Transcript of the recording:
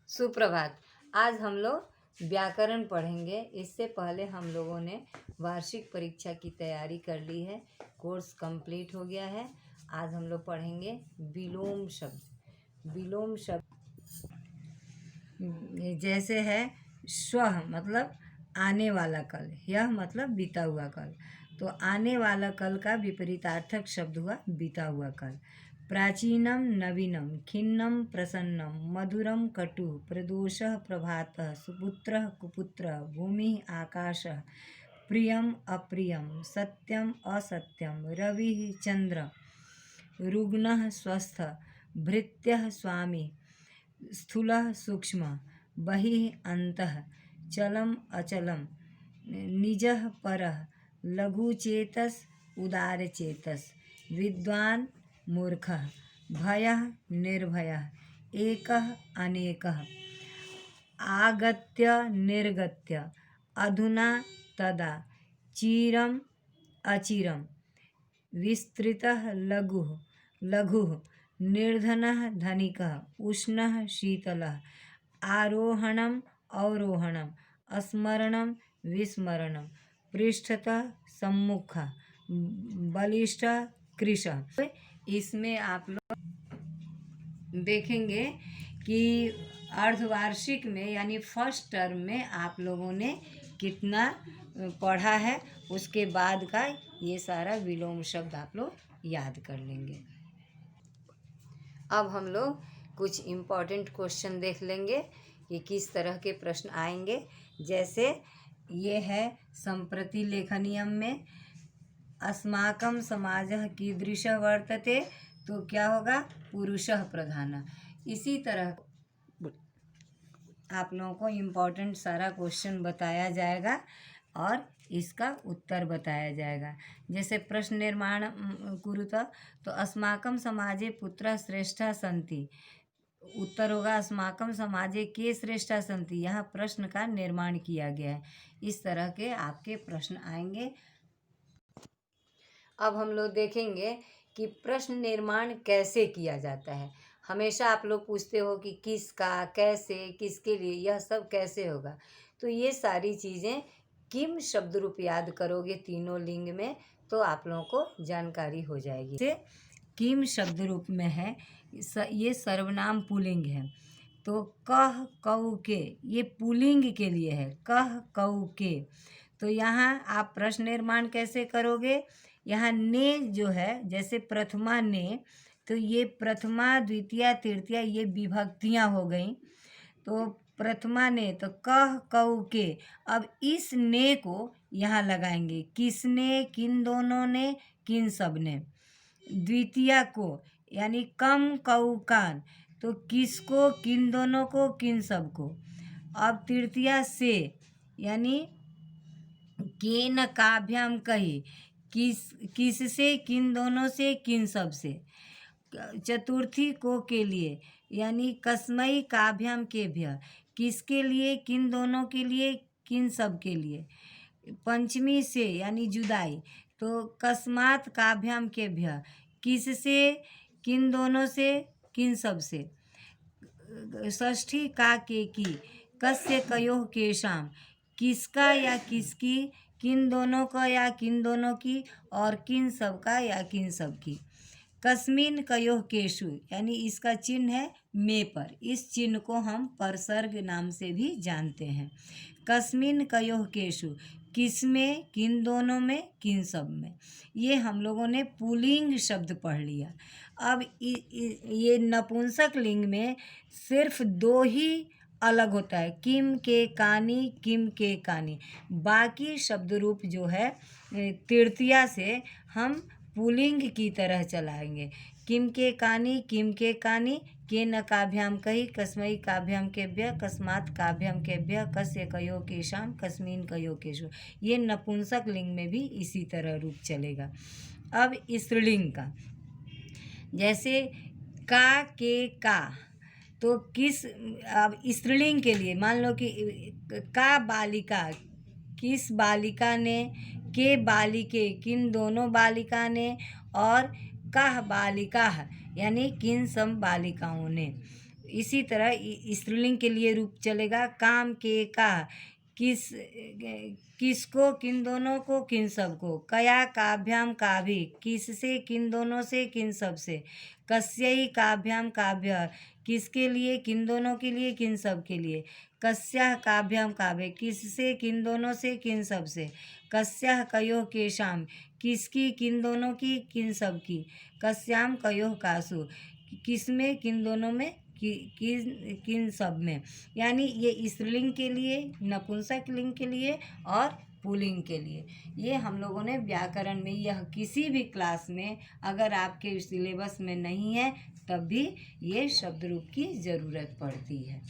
सुप्रभात। आज हम लोग व्याकरण पढ़ेंगे। इससे पहले हम लोगों ने वार्षिक परीक्षा की तैयारी कर ली है, कोर्स कंप्लीट हो गया है। आज हम लोग पढ़ेंगे विलोम शब्द। विलोम शब्द जैसे है स्वः मतलब आने वाला कल, यह मतलब बीता हुआ कल। तो आने वाला कल का विपरीतार्थक शब्द हुआ बीता हुआ कल। प्राचीनम नवीनम, खिन्नम प्रसन्नम, मधुरम कटु, प्रदोषः प्रभातः, सुपुत्रः कुपुत्रः, भूमिः आकाशः, प्रियम अप्रियम, सत्यम असत्यम, रविः चंद्र, रुग्णः स्वस्थः, भृत्यः स्वामी, स्थूलः सूक्ष्म, बहिः अन्तः, चलम अचलम, निजः परः, लघुचेतस उदारचेतस, विद्वान् मूर्खः, भयः निर्भयः, एकः अनेकः, आगत्य निर्गत्य, अधुना तदा, चिरम् अचिरम्, विस्तृतः लघुः लघुः, निर्धनः धनिकः, उष्णः शीतलः, आरोहणम् अवरोहणम्, स्मरणं विस्मरणं, पृष्ठतः सम्मुखः, बलिष्ठः कृशः। इसमें आप लोग देखेंगे कि अर्धवार्षिक में यानी फर्स्ट टर्म में आप लोगों ने कितना पढ़ा है, उसके बाद का ये सारा विलोम शब्द आप लोग याद कर लेंगे। अब हम लोग कुछ इम्पॉर्टेंट क्वेश्चन देख लेंगे कि किस तरह के प्रश्न आएंगे। जैसे ये है संप्रति लेखनियम में अस्माकं समाजः कीदृशः वर्तते, तो क्या होगा पुरुषः प्रधानः। इसी तरह आप लोगों को इम्पोर्टेंट सारा क्वेश्चन बताया जाएगा और इसका उत्तर बताया जाएगा। जैसे प्रश्न निर्माण कुरुत, तो अस्माकं समाजे पुत्रः श्रेष्ठः सन्ति। उत्तर होगा अस्माकं समाजे के श्रेष्ठः सन्ति। यहाँ प्रश्न का निर्माण किया गया है। इस तरह के आपके प्रश्न आएंगे। अब हम लोग देखेंगे कि प्रश्न निर्माण कैसे किया जाता है। हमेशा आप लोग पूछते हो कि किसका, कैसे, किसके लिए, यह सब कैसे होगा। तो ये सारी चीज़ें किम शब्द रूप याद करोगे तीनों लिंग में, तो आप लोगों को जानकारी हो जाएगी। जैसे किम शब्द रूप में है, ये सर्वनाम पुल्लिंग है। तो कह कऊ के, ये पुल्लिंग के लिए है, कह कऊ के। तो यहाँ आप प्रश्न निर्माण कैसे करोगे। यहाँ ने जो है, जैसे प्रथमा ने, तो ये प्रथमा द्वितीया तृतीया ये विभक्तियाँ हो गई। तो प्रथमा ने, तो कह कऊ के। अब इस ने को यहाँ लगाएंगे, किसने, किन दोनों ने, किन सब ने। द्वितीया को यानी कम कऊ कान, तो किसको, किन दोनों को, किन सब को। अब तृतीया से यानी केन काभ्याम कही, किस से, किन दोनों से, किन सब से। चतुर्थी को के लिए यानी कस्मई काभ्याम केभ्य, किसके लिए, किन दोनों के लिए, किन सब के लिए। पंचमी से यानी जुदाई, तो कस्मात काभ्याम केभ्य, किस से, किन दोनों से, किन सब से। षष्ठी का के की, कस्य कयोः केशाम, किसका या किसकी, किन दोनों का या किन दोनों की, और किन सब का या किन सब की। कस्मिन कयोः केषु, यानी इसका चिन्ह है में पर, इस चिन्ह को हम परसर्ग नाम से भी जानते हैं। कस्मिन कयोः केषु, किस में, किन दोनों में, किन सब में। ये हम लोगों ने पुल्लिंग शब्द पढ़ लिया। अब ये नपुंसक लिंग में सिर्फ दो ही अलग होता है, किम के कानी, किम के कानी। बाकी शब्द रूप जो है तृतीया से हम पुल्लिंग की तरह चलाएंगे। किम के कानी, किम के कानी, के न काभ्याम कही, कस्मई काभ्याम केभ्य, कस्मात काभ्याम केभ्य, कस्य कयो केशाम, कस्मिन कयो केशु। ये नपुंसक लिंग में भी इसी तरह रूप चलेगा। अब स्त्रीलिंग का, जैसे का के का, तो किस, अब स्त्रीलिंग के लिए मान लो कि का बालिका, किस बालिका ने, के बालिके, किन दोनों बालिका ने, और कह बालिका यानी किन सब बालिकाओं ने। इसी तरह स्त्रीलिंग के लिए रूप चलेगा काम के का, किस किसको किन दोनों को किन सब को, कया काभ्याम काभि, किससे किन दोनों से किन सब से, कस्यै काभ्याम काभ्य, किसके लिए किन दोनों के लिए किन सब के लिए, कस्याः काभ्याम काभे, किससे किन दोनों से किन सब से, कस्याः कयोः केषां, किसकी किन दोनों की किन सब की, कस्याम कयोः कासु, किसमें किन दोनों में किन किन सब में। यानी ये स्त्रीलिंग के लिए, नपुंसक लिंग के लिए और पुल्लिंग के लिए ये हम लोगों ने व्याकरण में, यह किसी भी क्लास में अगर आपके सिलेबस में नहीं है तब भी ये शब्द रूप की ज़रूरत पड़ती है।